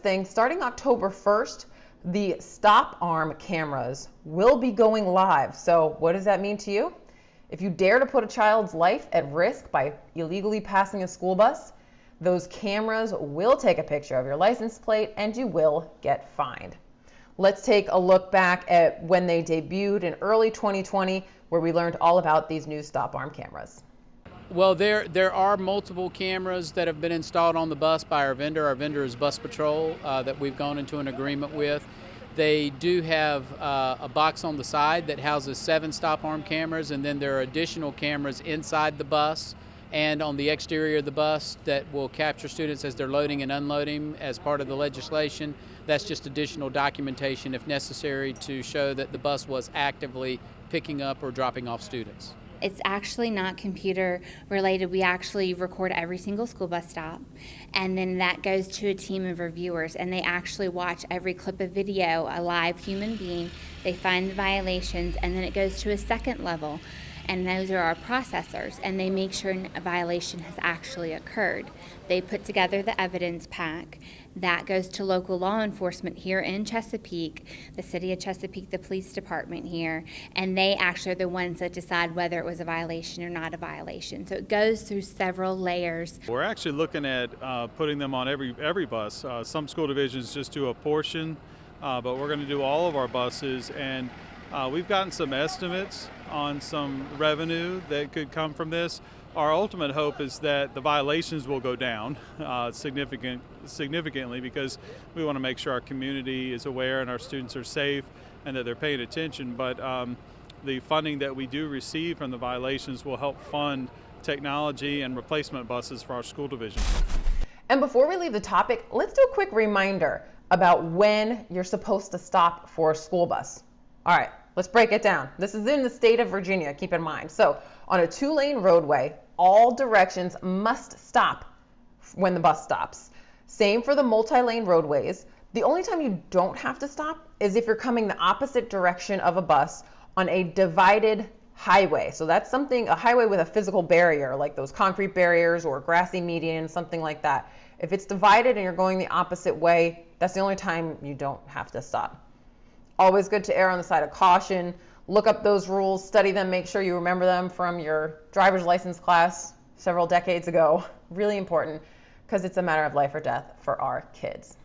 thing, starting October 1st, the stop arm cameras will be going live. So what does that mean to you? If you dare to put a child's life at risk by illegally passing a school bus, those cameras will take a picture of your license plate and you will get fined. Let's take a look back at when they debuted in early 2020, where we learned all about these new stop arm cameras. Well, there are multiple cameras that have been installed on the bus by our vendor. Our vendor is Bus Patrol that we've gone into an agreement with. They do have a box on the side that houses 7 stop arm cameras, and then there are additional cameras inside the bus and on the exterior of the bus that will capture students as they're loading and unloading as part of the legislation. That's just additional documentation if necessary to show that the bus was actively picking up or dropping off students. It's actually not computer related. We actually record every single school bus stop, and then that goes to a team of reviewers, and they actually watch every clip of video, a live human being. They find the violations, and then it goes to a second level, and those are our processors, and they make sure a violation has actually occurred. They put together the evidence pack. That goes to local law enforcement here in Chesapeake, the city of Chesapeake, the police department here, and they actually are the ones that decide whether it was a violation or not a violation. So it goes through several layers. We're actually looking at putting them on every bus. Some school divisions just do a portion, but we're going to do all of our buses, and we've gotten some estimates on some revenue that could come from this. Our ultimate hope is that the violations will go down significantly, because we want to make sure our community is aware and our students are safe and that they're paying attention. But the funding that we do receive from the violations will help fund technology and replacement buses for our school division. And before we leave the topic, let's do a quick reminder about when you're supposed to stop for a school bus. All right, let's break it down. This is in the state of Virginia, keep in mind. So on a 2-lane roadway, all directions must stop when the bus stops. Same for the multi-lane roadways. The only time you don't have to stop is if you're coming the opposite direction of a bus on a divided highway. So that's a highway with a physical barrier, like those concrete barriers or grassy median, something like that. If it's divided and you're going the opposite way, that's the only time you don't have to stop. Always good to err on the side of caution. Look up those rules, study them, make sure you remember them from your driver's license class several decades ago. Really important, because it's a matter of life or death for our kids.